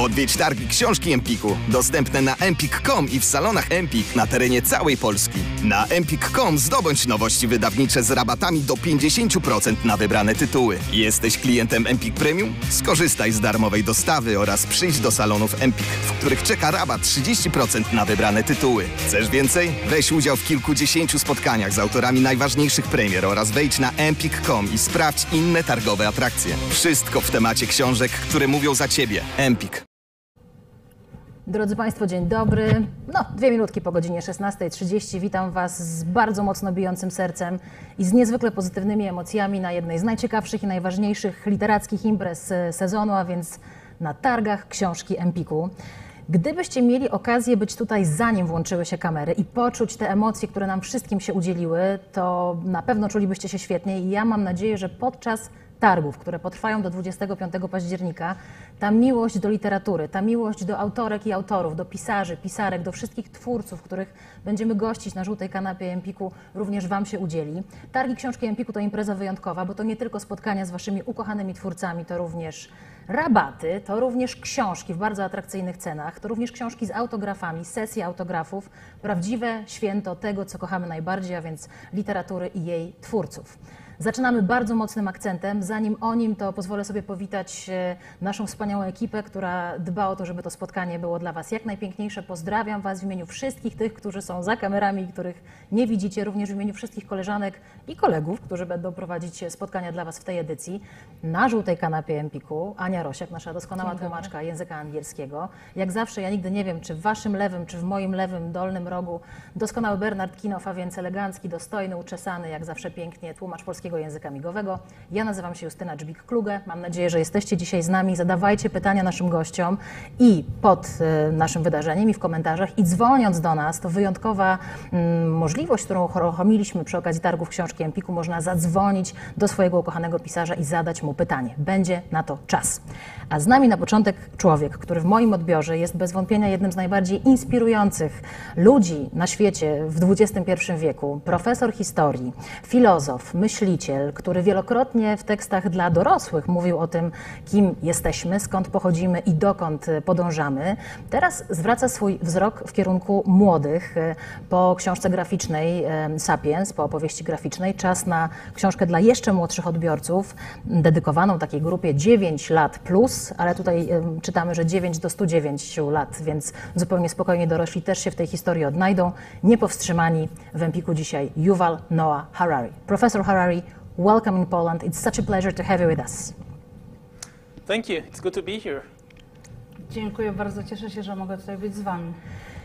Odwiedź Targi Książki Empiku, dostępne na empik.com i w salonach Empik na terenie całej Polski. Na empik.com zdobądź nowości wydawnicze z rabatami do 50% na wybrane tytuły. Jesteś klientem Empik Premium? Skorzystaj z darmowej dostawy oraz przyjdź do salonów Empik, w których czeka rabat 30% na wybrane tytuły. Chcesz więcej? Weź udział w kilkudziesięciu spotkaniach z autorami najważniejszych premier oraz wejdź na empik.com i sprawdź inne targowe atrakcje. Wszystko w temacie książek, które mówią za Ciebie. Empik. Drodzy Państwo, dzień dobry. 2 minutki po godzinie 16:30. Witam Was z bardzo mocno bijącym sercem i z niezwykle pozytywnymi emocjami na jednej z najciekawszych i najważniejszych literackich imprez sezonu, a więc na targach Książki Empiku. Gdybyście mieli okazję być tutaj, zanim włączyły się kamery i poczuć te emocje, które nam wszystkim się udzieliły, to na pewno czulibyście się świetnie i ja mam nadzieję, że podczas targów, które potrwają do 25 października, ta miłość do literatury, ta miłość do autorek i autorów, do pisarzy, pisarek, do wszystkich twórców, których będziemy gościć na żółtej kanapie Empiku, również Wam się udzieli. Targi Książki Empiku to impreza wyjątkowa, bo to nie tylko spotkania z Waszymi ukochanymi twórcami, to również rabaty, to również książki w bardzo atrakcyjnych cenach, to również książki z autografami, sesje autografów, prawdziwe święto tego, co kochamy najbardziej, a więc literatury i jej twórców. Zaczynamy bardzo mocnym akcentem. Zanim o nim, to pozwolę sobie powitać naszą wspaniałą ekipę, która dba o to, żeby to spotkanie było dla Was jak najpiękniejsze. Pozdrawiam Was w imieniu wszystkich tych, którzy są za kamerami i których nie widzicie, również w imieniu wszystkich koleżanek i kolegów, którzy będą prowadzić spotkania dla Was w tej edycji. Na żółtej kanapie Empiku Ania Rosiak, nasza doskonała tłumaczka języka angielskiego. Jak zawsze, ja nigdy nie wiem, czy w Waszym lewym, czy w moim lewym dolnym rogu doskonały Bernard Kinow, a więc elegancki, dostojny, uczesany, jak zawsze pięknie tłumacz polskiego języka migowego. Ja nazywam się Justyna Dżbik-Kluge. Mam nadzieję, że jesteście dzisiaj z nami. Zadawajcie pytania naszym gościom i pod naszym wydarzeniem i w komentarzach. I dzwoniąc do nas, to wyjątkowa możliwość, którą uruchomiliśmy przy okazji targów Książki Empiku. Można zadzwonić do swojego ukochanego pisarza i zadać mu pytanie. Będzie na to czas. A z nami na początek człowiek, który w moim odbiorze jest bez wątpienia jednym z najbardziej inspirujących ludzi na świecie w XXI wieku. Profesor historii, filozof, myśliciel, który wielokrotnie w tekstach dla dorosłych mówił o tym, kim jesteśmy, skąd pochodzimy i dokąd podążamy. Teraz zwraca swój wzrok w kierunku młodych. Po książce graficznej Sapiens, po opowieści graficznej, czas na książkę dla jeszcze młodszych odbiorców, dedykowaną takiej grupie 9 lat plus, ale tutaj czytamy, że 9 do 109 lat, więc zupełnie spokojnie dorośli też się w tej historii odnajdą. Niepowstrzymani w Empiku dzisiaj Yuval Noah Harari. Professor Harari, welcome in Poland. It's such a pleasure to have you with us. Thank you. It's good to be here. Dziękuję bardzo. Cieszę się, że mogę tutaj być z Wami.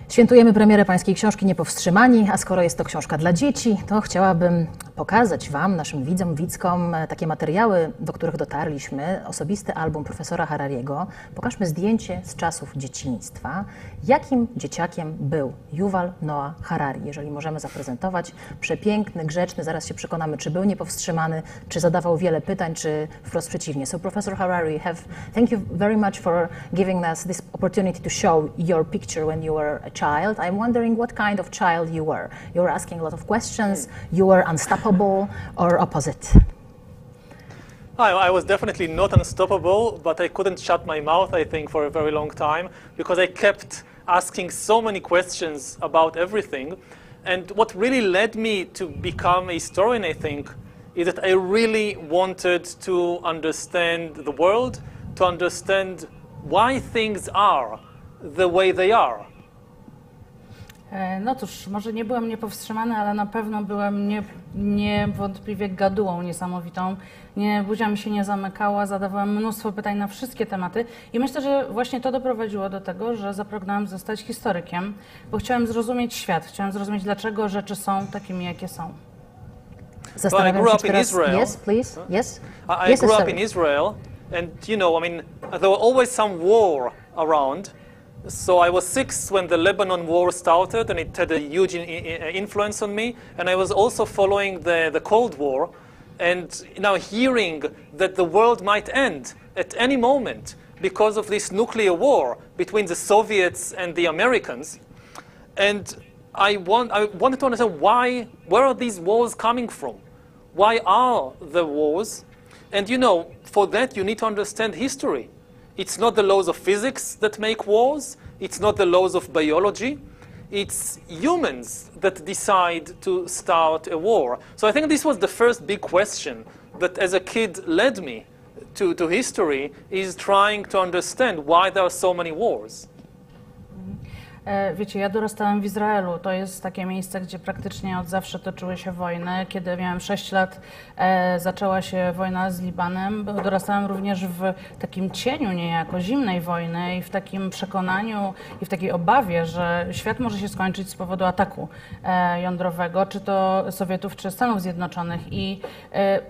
Świętujemy premierę Pańskiej książki Niepowstrzymani, a skoro jest to książka dla dzieci, to chciałabym pokazać Wam, naszym widzom, widzkom, takie materiały, do których dotarliśmy. Osobisty album profesora Harariego. Pokażmy zdjęcie z czasów dzieciństwa. Jakim dzieciakiem był Yuval Noah Harari? Jeżeli możemy zaprezentować. Przepiękny, grzeczny, zaraz się przekonamy, czy był niepowstrzymany, czy zadawał wiele pytań, czy wprost przeciwnie. So Professor Harari, thank you very much for giving us this opportunity to show your picture when you were a child. I'm wondering what kind of child you were. You were asking a lot of questions, you were unstoppable, or opposite? I was definitely not unstoppable, but I couldn't shut my mouth, I think, for a very long time, because I kept asking so many questions about everything. And what really led me to become a historian, I think, is that I really wanted to understand the world, to understand why things are the way they are. No cóż, może nie byłem niepowstrzymany, ale na pewno byłem niewątpliwie gadułą niesamowitą. Buzia mi się nie zamykała, zadawałam mnóstwo pytań na wszystkie tematy i myślę, że właśnie to doprowadziło do tego, że zapragnąłem zostać historykiem, bo chciałem zrozumieć świat, chciałem zrozumieć, dlaczego rzeczy są takimi, jakie są. I grew up in Israel. Yes, please. Yes. I grew up in Israel, and you know, I mean, there were always some war around. So I was 6 when the Lebanon war started, and it had a huge influence on me. And I was also following the Cold War, and now hearing that the world might end at any moment because of this nuclear war between the Soviets and the Americans. And I wanted to understand where are these wars coming from? Why are the wars? And you know, for that you need to understand history. It's not the laws of physics that make wars. It's not the laws of biology. It's humans that decide to start a war. So I think this was the first big question that as a kid led me to history, is trying to understand why there are so many wars. Wiecie, ja dorastałam w Izraelu. To jest takie miejsce, gdzie praktycznie od zawsze toczyły się wojny. Kiedy miałam 6 lat, zaczęła się wojna z Libanem. Dorastałam również w takim cieniu niejako zimnej wojny i w takim przekonaniu i w takiej obawie, że świat może się skończyć z powodu ataku jądrowego, czy to Sowietów, czy Stanów Zjednoczonych. I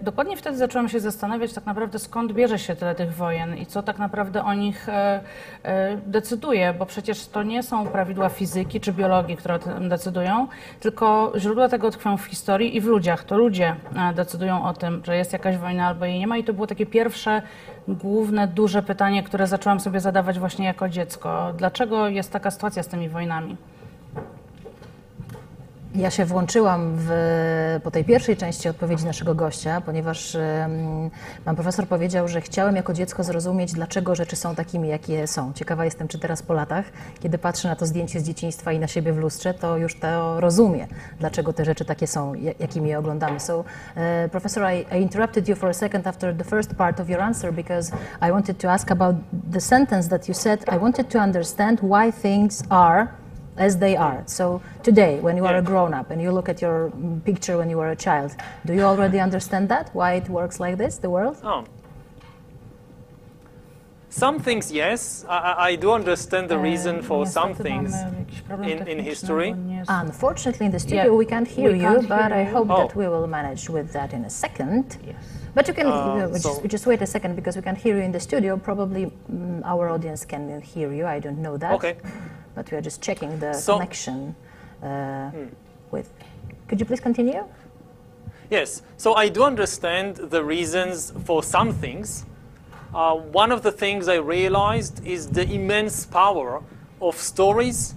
dokładnie wtedy zaczęłam się zastanawiać tak naprawdę, skąd bierze się tyle tych wojen i co tak naprawdę o nich decyduje, bo przecież to nie są prawidła fizyki czy biologii, które o tym decydują, tylko źródła tego tkwią w historii i w ludziach. To ludzie decydują o tym, że jest jakaś wojna albo jej nie ma i to było takie pierwsze, główne, duże pytanie, które zaczęłam sobie zadawać właśnie jako dziecko. Dlaczego jest taka sytuacja z tymi wojnami? Ja się włączyłam po tej pierwszej części odpowiedzi naszego gościa, ponieważ pan profesor powiedział, że chciałem jako dziecko zrozumieć, dlaczego rzeczy są takimi, jakie są. Ciekawa jestem, czy teraz po latach, kiedy patrzę na to zdjęcie z dzieciństwa i na siebie w lustrze, to już to rozumie, dlaczego te rzeczy takie są, jakimi je oglądamy. So, professor, I interrupted you for a second after the first part of your answer because I wanted to ask about the sentence that you said. I wanted to understand why things are as they are. So today, when you are a grown-up and you look at your picture when you were a child, do you already understand that? Why it works like this, the world? Oh. Some things, yes. I do understand the reason for some things in history. Unfortunately, in the studio we can't hear you, but I hope that we will manage with that in a second. Yes. But you can just wait a second because we can't hear you in the studio. Probably our audience can hear you. I don't know that. Okay. But we are just checking the connection with... Could you please continue? Yes. So I do understand the reasons for some things. One of the things I realized is the immense power of stories,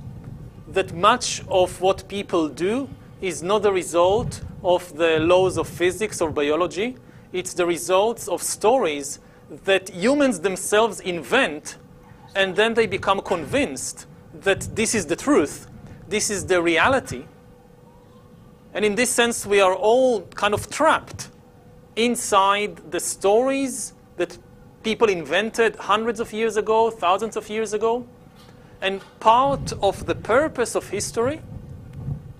that much of what people do is not the result of the laws of physics or biology. It's the results of stories that humans themselves invent, and then they become convinced that this is the truth, this is the reality. And in this sense, we are all kind of trapped inside the stories that people invented hundreds of years ago, thousands of years ago. And part of the purpose of history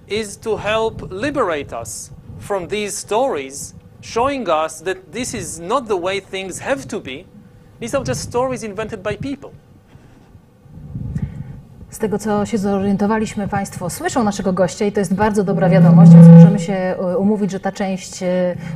is to help liberate us from these stories, showing us that this is not the way things have to be. These are just stories invented by people. Z tego, co się zorientowaliśmy, Państwo słyszą naszego gościa i to jest bardzo dobra wiadomość, więc możemy się umówić, że ta część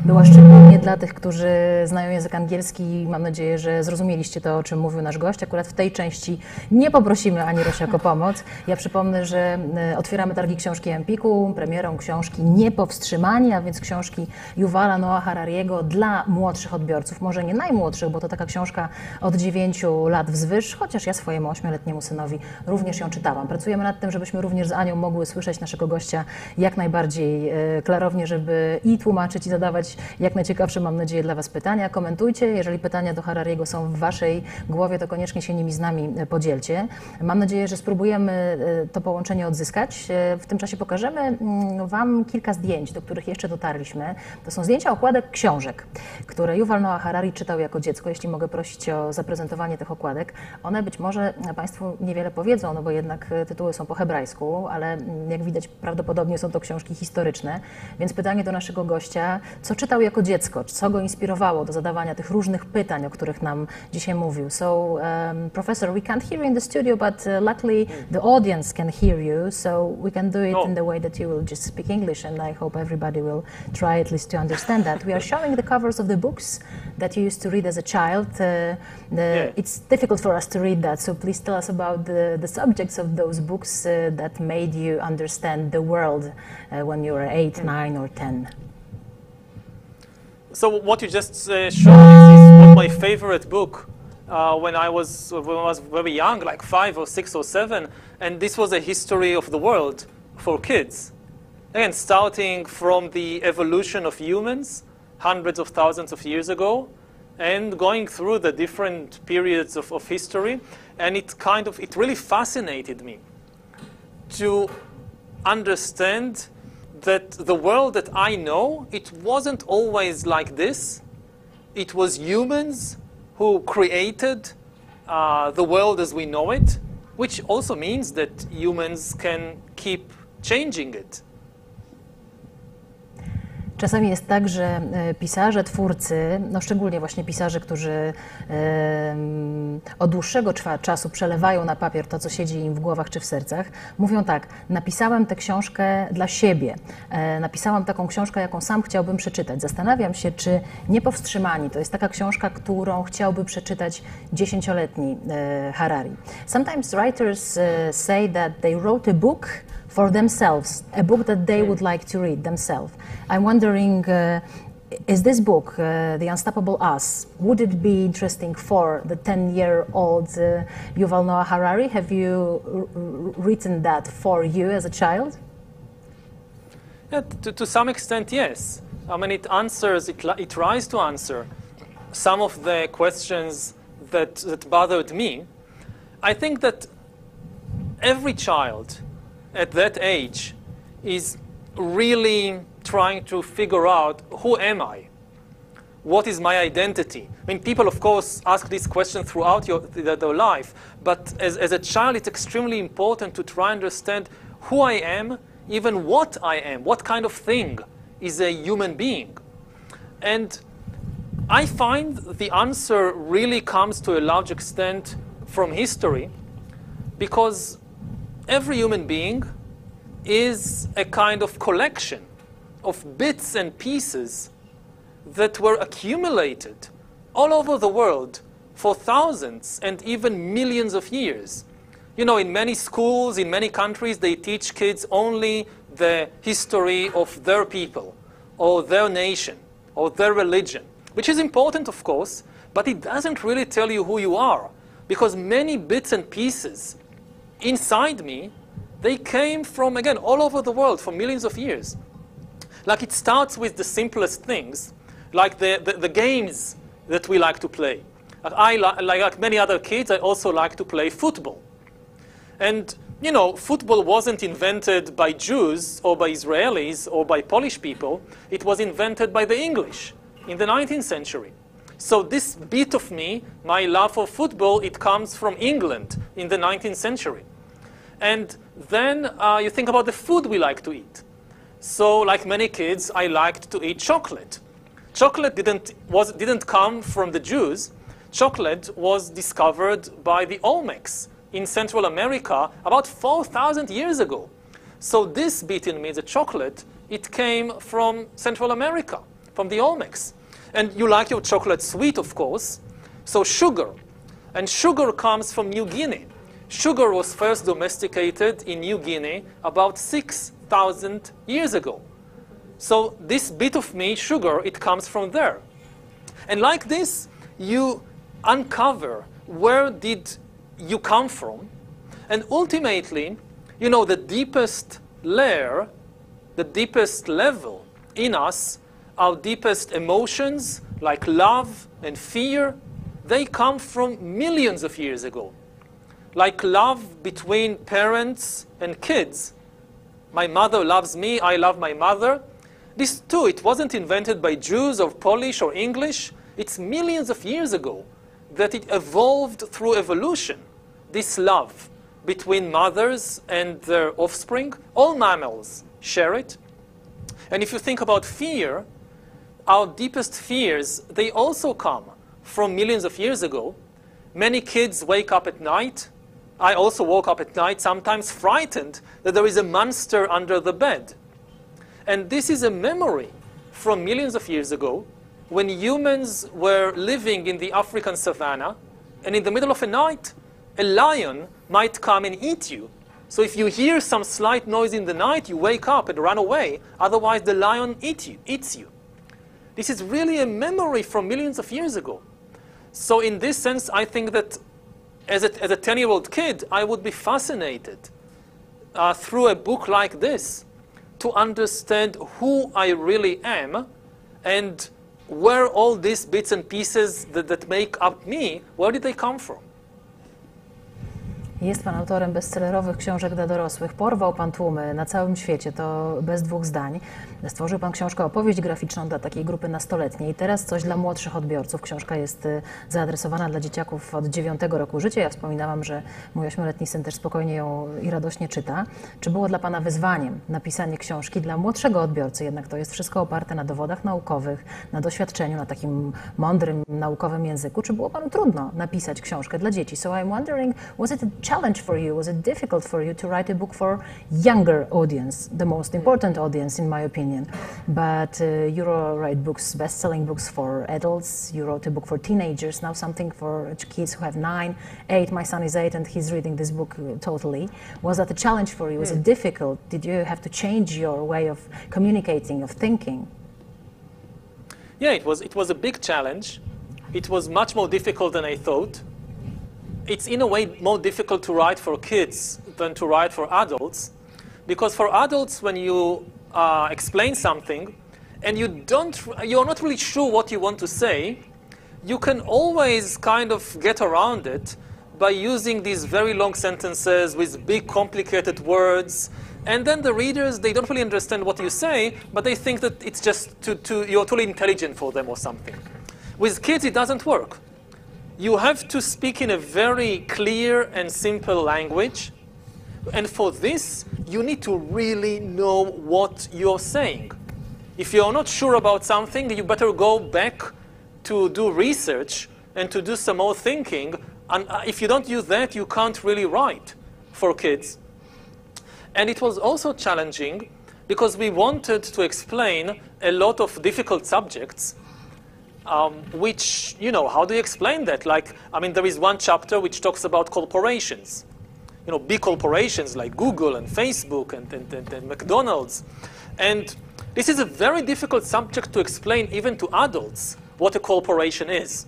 była szczególnie dla tych, którzy znają język angielski. Mam nadzieję, że zrozumieliście to, o czym mówił nasz gość. Akurat w tej części nie poprosimy Ani Rosiak o pomoc. Ja przypomnę, że otwieramy Targi Książki Empiku, premierą książki Niepowstrzymani, a więc książki Yuvala Noah Harariego dla młodszych odbiorców. Może nie najmłodszych, bo to taka książka od 9 lat wzwyż, chociaż ja swojemu 8-letniemu synowi również ją czytałam. Pracujemy nad tym, żebyśmy również z Anią mogły słyszeć naszego gościa jak najbardziej klarownie, żeby i tłumaczyć, i zadawać jak najciekawsze, mam nadzieję, dla Was pytania. Komentujcie. Jeżeli pytania do Harariego są w Waszej głowie, to koniecznie się nimi z nami podzielcie. Mam nadzieję, że spróbujemy to połączenie odzyskać. W tym czasie pokażemy Wam kilka zdjęć, do których jeszcze dotarliśmy. To są zdjęcia okładek książek, które Yuval Noah Harari czytał jako dziecko. Jeśli mogę prosić o zaprezentowanie tych okładek. One być może Państwu niewiele powiedzą, no bo jednak tytuły są po hebrajsku, ale jak widać prawdopodobnie są to książki historyczne, więc pytanie do naszego gościa, co czytał jako dziecko, co go inspirowało do zadawania tych różnych pytań, o których nam dzisiaj mówił. So, Professor, we can't hear you in the studio, but luckily the audience can hear you, so we can do it in the way that you will just speak English, and I hope everybody will try at least to understand that. We are showing the covers of the books that you used to read as a child. It's difficult for us to read that, so please tell us about the subjects of those books that made you understand the world when you were 8, 9 or 10. So what you just showed is my favorite book when I was very young, like 5 or 6 or 7, and this was a history of the world for kids. Again, starting from the evolution of humans hundreds of thousands of years ago, and going through the different periods of history, and it really fascinated me to understand that the world that I know, it wasn't always like this. It was humans who created the world as we know it, which also means that humans can keep changing it. Czasami jest tak, że pisarze, twórcy, no szczególnie właśnie pisarze, którzy od dłuższego czasu przelewają na papier to, co siedzi im w głowach czy w sercach, mówią tak: napisałem tę książkę dla siebie, napisałam taką książkę, jaką sam chciałbym przeczytać. Zastanawiam się, czy Niepowstrzymani to jest taka książka, którą chciałby przeczytać 10-letni Harari. Sometimes writers say that they wrote a book for themselves, a book that they would like to read themselves. I'm wondering, is this book, The Unstoppable Us, would it be interesting for the 10-year-old Yuval Noah Harari? Have you written that for you as a child? Yeah, to some extent, yes. I mean, it tries to answer some of the questions that bothered me. I think that every child at that age is really trying to figure out, who am I? What is my identity? I mean, people, of course, ask this question throughout their life, but as a child, it's extremely important to try and understand who I am, even what I am, what kind of thing is a human being. And I find the answer really comes to a large extent from history, because every human being is a kind of collection of bits and pieces that were accumulated all over the world for thousands and even millions of years. You know, in many schools, in many countries, they teach kids only the history of their people, or their nation, or their religion, which is important, of course, but it doesn't really tell you who you are, because many bits and pieces inside me, they came from, again, all over the world for millions of years. Like, it starts with the simplest things, like the games that we like to play. Like many other kids, I also like to play football. And, you know, football wasn't invented by Jews or by Israelis or by Polish people. It was invented by the English in the 19th century. So this bit of me, my love for football, it comes from England in the 19th century. And then you think about the food we like to eat. So, like many kids, I liked to eat chocolate. Chocolate didn't come from the Jews. Chocolate was discovered by the Olmecs in Central America about 4,000 years ago. So this bit in me, the chocolate, it came from Central America, from the Olmecs. And you like your chocolate sweet, of course. So sugar. And sugar comes from New Guinea. Sugar was first domesticated in New Guinea about 6,000 years ago. So this bit of me, sugar, it comes from there. And like this, you uncover where did you come from. And ultimately, you know, the deepest layer, the deepest level in us, our deepest emotions, like love and fear, they come from millions of years ago. Like love between parents and kids. My mother loves me, I love my mother. This too, it wasn't invented by Jews or Polish or English. It's millions of years ago that it evolved through evolution. This love between mothers and their offspring. All mammals share it. And if you think about fear, our deepest fears, they also come from millions of years ago. Many kids wake up at night. I also woke up at night, sometimes frightened that there is a monster under the bed. And this is a memory from millions of years ago when humans were living in the African savannah, and in the middle of the night, a lion might come and eat you. So if you hear some slight noise in the night, you wake up and run away. Otherwise, the lion eats you. This is really a memory from millions of years ago. So in this sense, I think that as a 10-year-old kid, I would be fascinated through a book like this to understand who I really am and where all these bits and pieces that make up me, where did they come from? Jest Pan autorem bestsellerowych książek dla dorosłych. Porwał Pan tłumy na całym świecie, to bez dwóch zdań. Stworzył Pan książkę opowieść graficzną dla takiej grupy nastoletniej. Teraz coś dla młodszych odbiorców. Książka jest zaadresowana dla dzieciaków od 9 roku życia. Ja wspominałam, że mój 8-letni syn też spokojnie ją i radośnie czyta. Czy było dla Pana wyzwaniem napisanie książki dla młodszego odbiorcy? Jednak to jest wszystko oparte na dowodach naukowych, na doświadczeniu, na takim mądrym, naukowym języku. Czy było Panu trudno napisać książkę dla dzieci? So I'm wondering, was it a challenge for you? Was it difficult for you to write a book for younger audience, the most important audience in my opinion? But you write books, best-selling books for adults. You wrote a book for teenagers, now something for kids who have 9, 8. My son is 8 and he's reading this book totally. Was that a challenge for you? Was it difficult? Did you have to change your way of communicating, of thinking? Yeah, it was a big challenge. It was much more difficult than I thought. It's in a way more difficult to write for kids than to write for adults, because for adults, when you explain something and you're not really sure what you want to say, you can always kind of get around it by using these very long sentences with big complicated words, and then the readers, they don't really understand what you say, but they think that it's just you're too intelligent for them or something. With kids, it doesn't work. You have to speak in a very clear and simple language. And for this, you need to really know what you're saying. If you're not sure about something, you better go back to do research and to do some more thinking. And if you don't do that, you can't really write for kids. And it was also challenging because we wanted to explain a lot of difficult subjects. Which, you know, how do you explain that? Like, I mean, there is one chapter which talks about corporations. You know, big corporations like Google and Facebook and McDonald's. And this is a very difficult subject to explain even to adults, what a corporation is.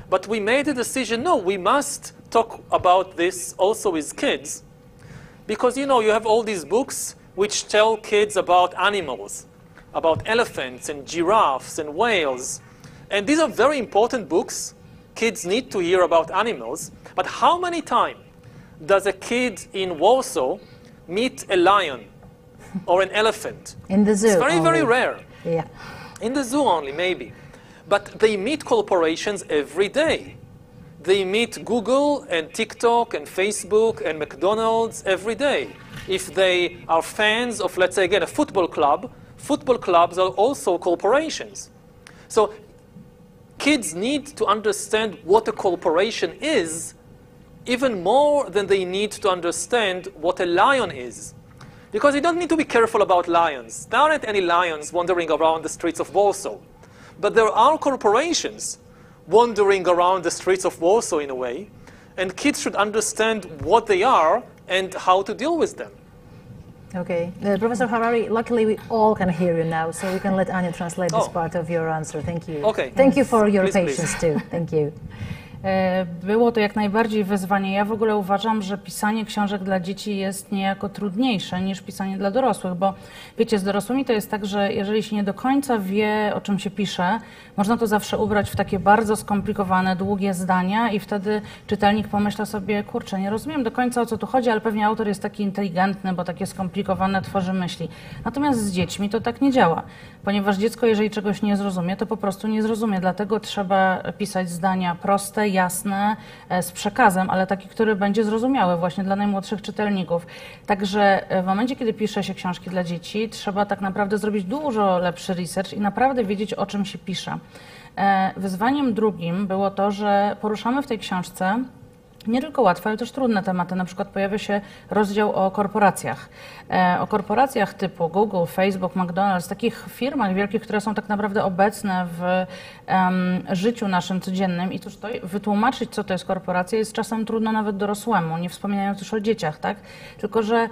But we made a decision, no, we must talk about this also with kids. Because, you know, you have all these books which tell kids about animals, about elephants and giraffes and whales. And these are very important books. Kids need to hear about animals. But how many times does a kid in Warsaw meet a lion or an elephant? In the zoo. It's very, only. very rare. Yeah. In the zoo only, maybe. But they meet corporations every day. They meet Google and TikTok and Facebook and McDonald's every day. If they are fans of, let's say again, a football club, football clubs are also corporations. So kids need to understand what a corporation is even more than they need to understand what a lion is. Because you don't need to be careful about lions. There aren't any lions wandering around the streets of Warsaw. But there are corporations wandering around the streets of Warsaw in a way, and kids should understand what they are and how to deal with them. Okay. Professor Harari, luckily we all can hear you now, so we can let Anya translate this part of your answer. Thank you. Okay. Thank you for your Please, patience too. Thank you. Było to jak najbardziej wyzwanie. Ja w ogóle uważam, że pisanie książek dla dzieci jest niejako trudniejsze niż pisanie dla dorosłych, bo wiecie, z dorosłymi to jest tak, że jeżeli się nie do końca wie, o czym się pisze, można to zawsze ubrać w takie bardzo skomplikowane, długie zdania i wtedy czytelnik pomyśla sobie, kurczę, nie rozumiem do końca, o co tu chodzi, ale pewnie autor jest taki inteligentny, bo takie skomplikowane tworzy myśli. Natomiast z dziećmi to tak nie działa, ponieważ dziecko, jeżeli czegoś nie zrozumie, to po prostu nie zrozumie. Dlatego trzeba pisać zdania proste, jasne, z przekazem, ale taki, który będzie zrozumiały właśnie dla najmłodszych czytelników. Także w momencie, kiedy pisze się książki dla dzieci, trzeba tak naprawdę zrobić dużo lepszy research i naprawdę wiedzieć, o czym się pisze. Wyzwaniem drugim było to, że poruszamy w tej książce nie tylko łatwe, ale też trudne tematy. Na przykład pojawia się rozdział o korporacjach. O korporacjach typu Google, Facebook, McDonald's, takich firmach wielkich, które są tak naprawdę obecne w życiu naszym codziennym. I cóż, to wytłumaczyć, co to jest korporacja, jest czasem trudno nawet dorosłemu, nie wspominając już o dzieciach, tak? Tylko że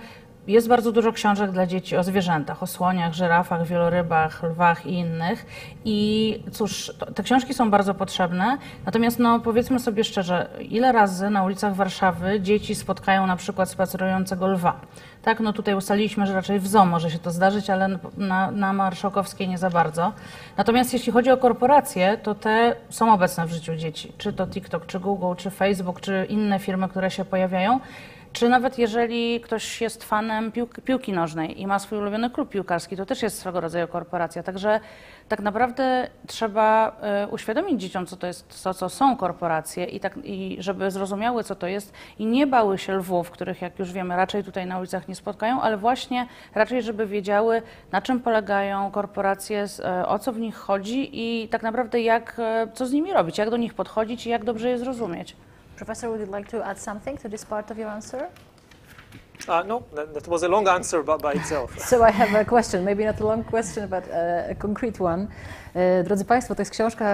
jest bardzo dużo książek dla dzieci o zwierzętach, o słoniach, żyrafach, wielorybach, lwach i innych. I cóż, te książki są bardzo potrzebne, natomiast no, powiedzmy sobie szczerze, ile razy na ulicach Warszawy dzieci spotkają na przykład spacerującego lwa? Tak, no tutaj ustaliliśmy, że raczej w zoo może się to zdarzyć, ale na Marszałkowskiej nie za bardzo. Natomiast jeśli chodzi o korporacje, to te są obecne w życiu dzieci. Czy to TikTok, czy Google, czy Facebook, czy inne firmy, które się pojawiają. Czy nawet jeżeli ktoś jest fanem piłki nożnej i ma swój ulubiony klub piłkarski, to też jest swego rodzaju korporacja. Także tak naprawdę trzeba uświadomić dzieciom, co to jest, co są korporacje i żeby zrozumiały, co to jest i nie bały się lwów, których, jak już wiemy, raczej tutaj na ulicach nie spotkają, ale właśnie raczej, żeby wiedziały, na czym polegają korporacje, o co w nich chodzi i tak naprawdę co z nimi robić, jak do nich podchodzić i jak dobrze je zrozumieć. Professor, would you like to add something to this part of your answer? No, that was a long answer by itself. So I have a question, maybe not a long question, but a concrete one. Drodzy Państwo, to jest książka,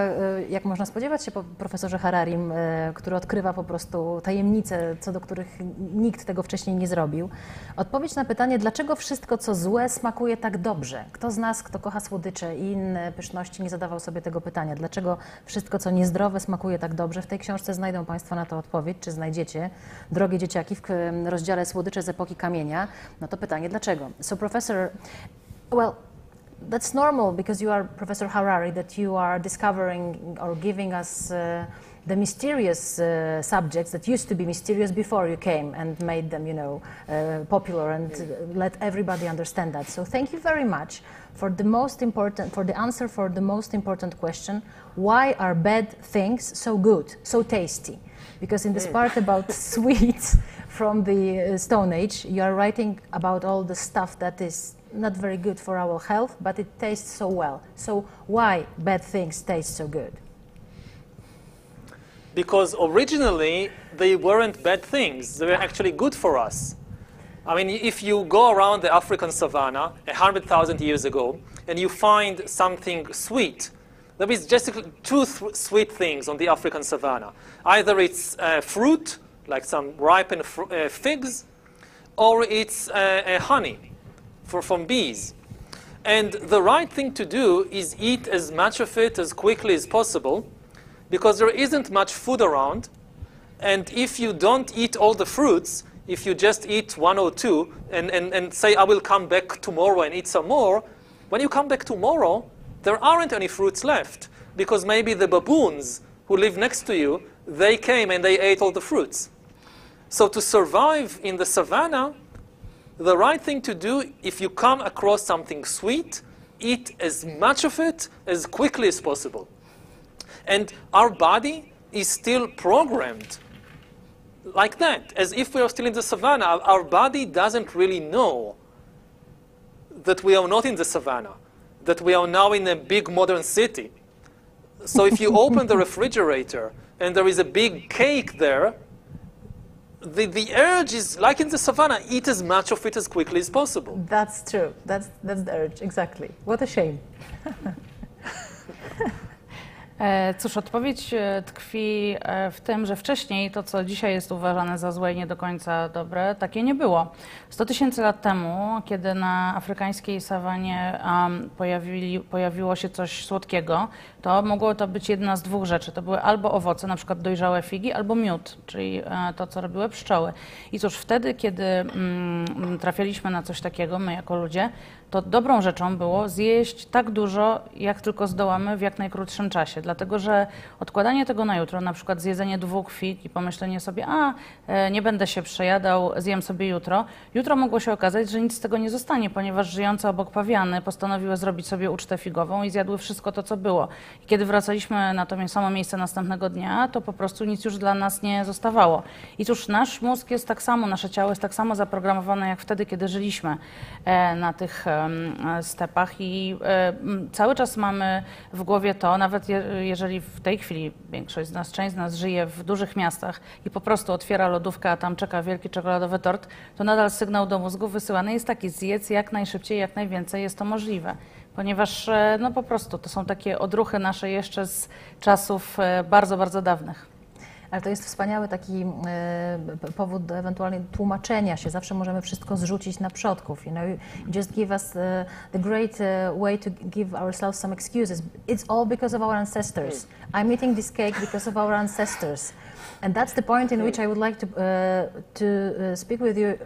jak można spodziewać się po profesorze Hararim, który odkrywa po prostu tajemnice, co do których nikt tego wcześniej nie zrobił. Odpowiedź na pytanie, dlaczego wszystko, co złe, smakuje tak dobrze? Kto z nas, kto kocha słodycze i inne pyszności, nie zadawał sobie tego pytania? Dlaczego wszystko, co niezdrowe, smakuje tak dobrze? W tej książce znajdą Państwo na to odpowiedź, czy znajdziecie, drogie dzieciaki, w rozdziale Słodycze z epoki kamienia. No to pytanie, dlaczego? So professor, well, that's normal because you are Professor Harari, that you are discovering or giving us the mysterious subjects that used to be mysterious before you came and made them, you know, popular and let everybody understand that. So thank you very much for the answer for the most important question: why are bad things so good, so tasty? Because in this part about sweets from the Stone Age, you are writing about all the stuff that is not very good for our health, but it tastes so well. So why bad things taste so good? Because originally they weren't bad things. They were actually good for us. I mean, if you go around the African savanna 100,000 years ago and you find something sweet, there is just two sweet things on the African savanna. Either it's fruit, like some ripened figs, or it's honey from bees. And the right thing to do is eat as much of it as quickly as possible, because there isn't much food around. And if you don't eat all the fruits, if you just eat one or two and say, I will come back tomorrow and eat some more, when you come back tomorrow, there aren't any fruits left, because maybe the baboons who live next to you, they came and they ate all the fruits. So to survive in the savannah, the right thing to do, if you come across something sweet, eat as much of it as quickly as possible. And our body is still programmed like that, as if we are still in the savannah. Our body doesn't really know that we are not in the savannah, that we are now in a big modern city. So if you open the refrigerator and there is a big cake there, the urge is, like in the savannah, eat as much of it as quickly as possible. That's true. That's the urge, exactly. What a shame. Cóż, odpowiedź tkwi w tym, że wcześniej to, co dzisiaj jest uważane za złe i nie do końca dobre, takie nie było. 100 000 lat temu, kiedy na afrykańskiej sawanie pojawiło się coś słodkiego, to mogło to być jedna z dwóch rzeczy. To były albo owoce, na przykład dojrzałe figi, albo miód, czyli to, co robiły pszczoły. I cóż, wtedy, kiedy trafialiśmy na coś takiego, my jako ludzie, to dobrą rzeczą było zjeść tak dużo, jak tylko zdołamy w jak najkrótszym czasie. Dlatego, że odkładanie tego na jutro, na przykład zjedzenie 2 fig i pomyślenie sobie, nie będę się przejadał, zjem sobie jutro. Jutro mogło się okazać, że nic z tego nie zostanie, ponieważ żyjące obok pawiany postanowiły zrobić sobie ucztę figową i zjadły wszystko to, co było. I kiedy wracaliśmy na to samo miejsce następnego dnia, to po prostu nic już dla nas nie zostawało. I cóż, nasz mózg jest tak samo, nasze ciało jest tak samo zaprogramowane, jak wtedy, kiedy żyliśmy na tych stepach i cały czas mamy w głowie to, nawet jeżeli w tej chwili większość z nas, część z nas żyje w dużych miastach i po prostu otwiera lodówkę, a tam czeka wielki czekoladowy tort, to nadal sygnał do mózgu wysyłany jest taki: zjedz jak najszybciej, jak najwięcej, jest to możliwe. Ponieważ no po prostu to są takie odruchy nasze jeszcze z czasów bardzo, bardzo dawnych. Ale to jest wspaniały taki powód do ewentualnie tłumaczenia się. Zawsze możemy wszystko zrzucić na przodków. You know, just give us the great way to give ourselves some excuses. It's all because of our ancestors. I'm eating this cake because of our ancestors. And that's the point in which I would like to speak with you.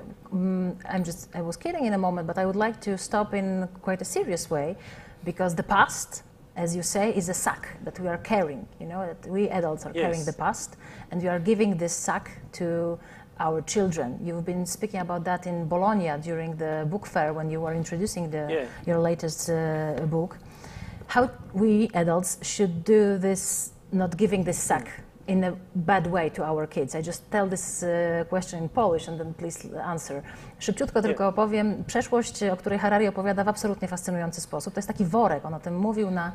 I was kidding in a moment, but I would like to stop in quite a serious way, because the past, as you say, is a sack that we are carrying. You know, that we adults are carrying the past, and we are giving this sack to our children. You've been speaking about that in Bologna during the book fair when you were introducing your latest book. How we adults should do this, not giving this sack in a bad way to our kids. I just tell this question in Polish and then please answer. Szybciutko tylko opowiem. Przeszłość, o której Harari opowiada w absolutnie fascynujący sposób. To jest taki worek. On o tym mówił na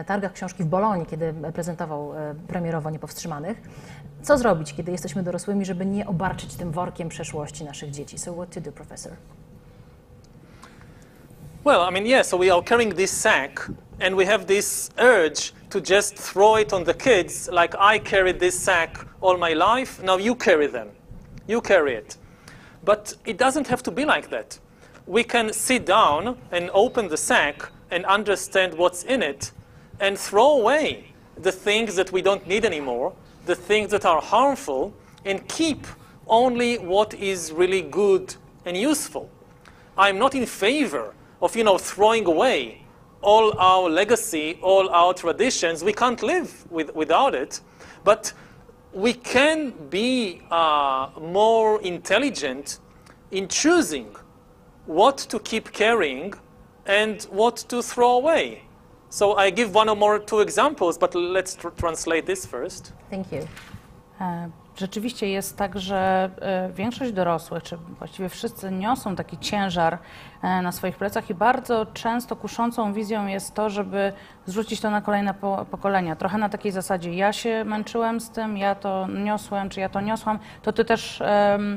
targach książki w Bolonii, kiedy prezentował premierowo Niepowstrzymanych. Co zrobić, kiedy jesteśmy dorosłymi, żeby nie obarczyć tym workiem przeszłości naszych dzieci? So what to do, professor? Well, I mean, so we are carrying this sack, and we have this urge to just throw it on the kids, like I carried this sack all my life, now you carry them. You carry it. But it doesn't have to be like that. We can sit down and open the sack and understand what's in it and throw away the things that we don't need anymore, the things that are harmful, and keep only what is really good and useful. I'm not in favor of, throwing away all our legacy, all our traditions. We can't live without it. But we can be more intelligent in choosing what to keep carrying and what to throw away. So I give one or two examples, but let's translate this first. Thank you. Rzeczywiście jest tak, że większość dorosłych, czy właściwie wszyscy niosą taki ciężar na swoich plecach i bardzo często kuszącą wizją jest to, żeby zrzucić to na kolejne pokolenia. Trochę na takiej zasadzie, ja się męczyłem z tym, ja to niosłem, czy ja to niosłam, to ty też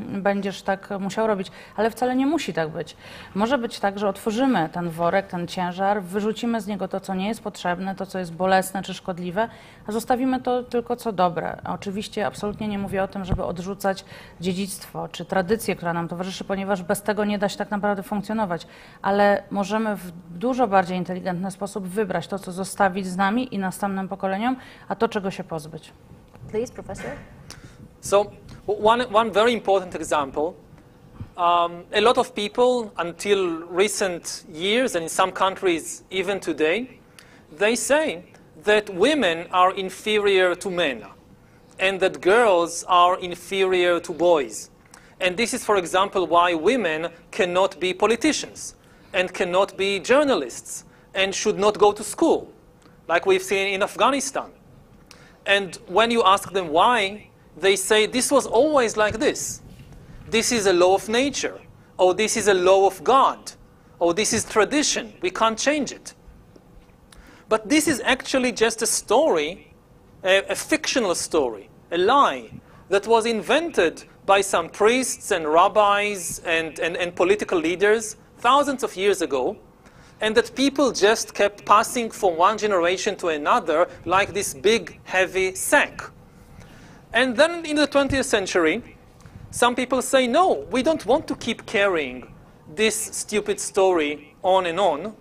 będziesz tak musiał robić. Ale wcale nie musi tak być. Może być tak, że otworzymy ten worek, ten ciężar, wyrzucimy z niego to, co nie jest potrzebne, to, co jest bolesne czy szkodliwe, a zostawimy to tylko, co dobre. Oczywiście absolutnie nie mówię o tym, żeby odrzucać dziedzictwo czy tradycję, która nam towarzyszy, ponieważ bez tego nie da się tak naprawdę funkcjonować. Ale możemy w dużo bardziej inteligentny sposób wybrać to, co zostawić z nami i następnym pokoleniom, a to, czego się pozbyć. Please, professor. So one very important example. A lot of people, until recent years, and in some countries even today, they say that women are inferior to men, and that girls are inferior to boys. And this is, for example, why women cannot be politicians and cannot be journalists and should not go to school, like we've seen in Afghanistan. And when you ask them why, they say this was always like this. This is a law of nature, or this is a law of God, or this is tradition, we can't change it. But this is actually just a story, a fictional story, a lie that was invented by some priests and rabbis and political leaders thousands of years ago, and that people just kept passing from one generation to another like this big, heavy sack. And then in the 20th century, some people say, no, we don't want to keep carrying this stupid story on and on.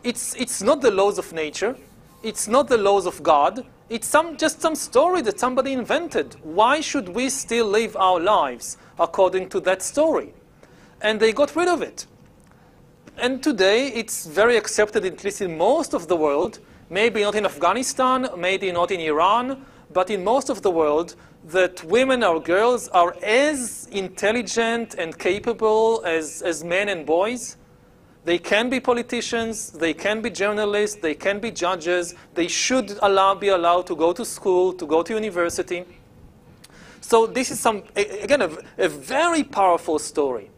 It's not the laws of nature. It's not the laws of God. It's just some story that somebody invented. Why should we still live our lives according to that story? And they got rid of it. And today it's very accepted, at least in most of the world, maybe not in Afghanistan, maybe not in Iran, but in most of the world, that women or girls are as intelligent and capable as men and boys. They can be politicians, they can be journalists, they can be judges, they should be allowed to go to school, to go to university. So this is again, a very powerful story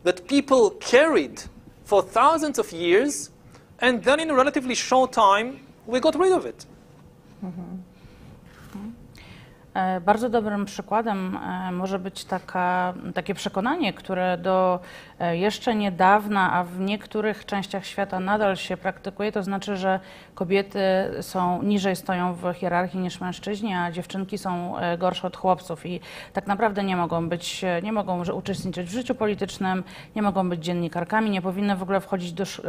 that people carried for thousands of years, and then in a relatively short time, we got rid of it. Bardzo dobrym przykładem może być takie przekonanie, które do jeszcze niedawna, a w niektórych częściach świata nadal się praktykuje, to znaczy, że kobiety niżej stoją w hierarchii niż mężczyźni, a dziewczynki są gorsze od chłopców i tak naprawdę nie mogą uczestniczyć w życiu politycznym, nie mogą być dziennikarkami, nie powinny w ogóle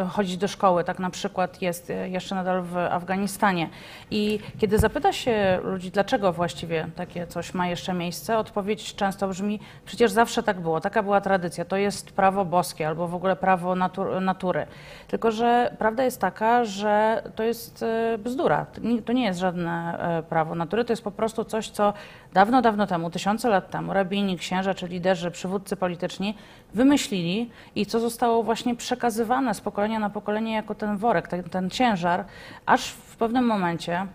chodzić do szkoły. Tak na przykład jest jeszcze nadal w Afganistanie. I kiedy zapyta się ludzi, dlaczego właściwie takie coś ma jeszcze miejsce, odpowiedź często brzmi, przecież zawsze tak było, taka była tradycja, to jest prawo boskie albo w ogóle prawo natury. Tylko że prawda jest taka, że to jest bzdura. To nie jest żadne prawo natury, to jest po prostu coś, co dawno, dawno temu, tysiące lat temu, rabini, księża czy liderzy, przywódcy polityczni wymyślili i co zostało właśnie przekazywane z pokolenia na pokolenie jako ten worek, ten ciężar, aż w pewnym momencie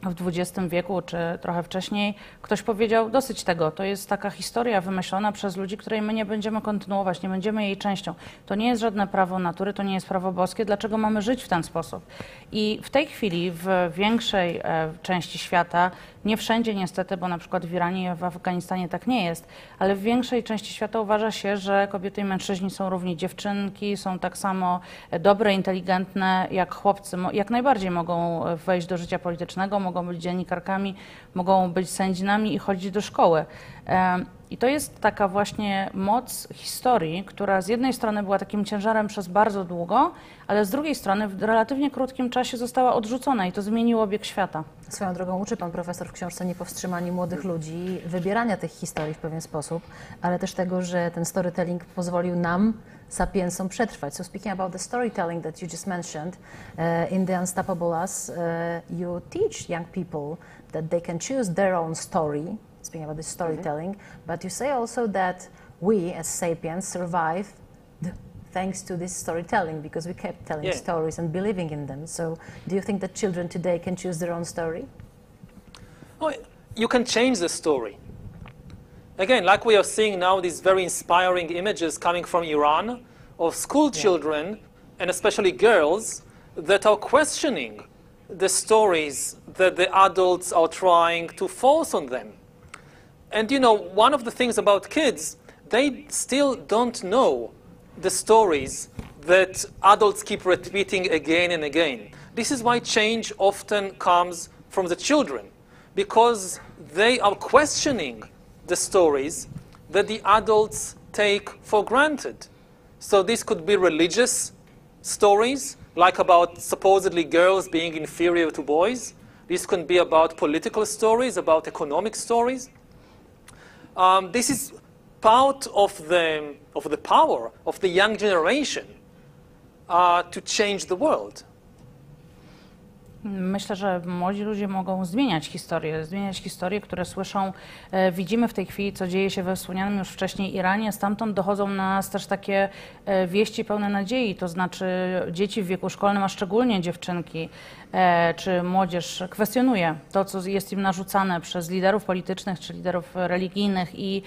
w XX wieku, czy trochę wcześniej, ktoś powiedział, dosyć tego, to jest taka historia wymyślona przez ludzi, której my nie będziemy kontynuować, nie będziemy jej częścią. To nie jest żadne prawo natury, to nie jest prawo boskie, dlaczego mamy żyć w ten sposób? I w tej chwili w większej części świata, nie wszędzie niestety, bo na przykład w Iranie i w Afganistanie tak nie jest, ale w większej części świata uważa się, że kobiety i mężczyźni są równi, dziewczynki są tak samo dobre, inteligentne jak chłopcy, jak najbardziej mogą wejść do życia politycznego, mogą być dziennikarkami, mogą być sędzinami i chodzić do szkoły. I to jest taka właśnie moc historii, która z jednej strony była takim ciężarem przez bardzo długo, ale z drugiej strony w relatywnie krótkim czasie została odrzucona i to zmieniło bieg świata. Swoją drogą uczy pan profesor w książce Niepowstrzymani młodych ludzi wybierania tych historii w pewien sposób, ale też tego, że ten storytelling pozwolił nam, sapiensom, przetrwać. So speaking about the storytelling that you just mentioned, in The Unstoppable Us, you teach young people that they can choose their own story, speaking about this storytelling, but you say also that we as sapiens survived thanks to this storytelling because we kept telling stories and believing in them. So do you think that children today can choose their own story? Oh, you can change the story. Again, like we are seeing now, these very inspiring images coming from Iran of school children, and especially girls, that are questioning the stories that the adults are trying to force on them. And you know, one of the things about kids, they still don't know the stories that adults keep repeating again and again. This is why change often comes from the children, because they are questioning the stories that the adults take for granted. So this could be religious stories, like about supposedly girls being inferior to boys. This could be about political stories, about economic stories. This is part of the power of the young generation to change the world. Myślę, że młodzi ludzie mogą zmieniać historie, które słyszą. Widzimy w tej chwili, co dzieje się we wspomnianym już wcześniej Iranie. Stamtąd dochodzą na nas też takie wieści pełne nadziei, to znaczy dzieci w wieku szkolnym, a szczególnie dziewczynki czy młodzież kwestionuje to, co jest im narzucane przez liderów politycznych czy liderów religijnych i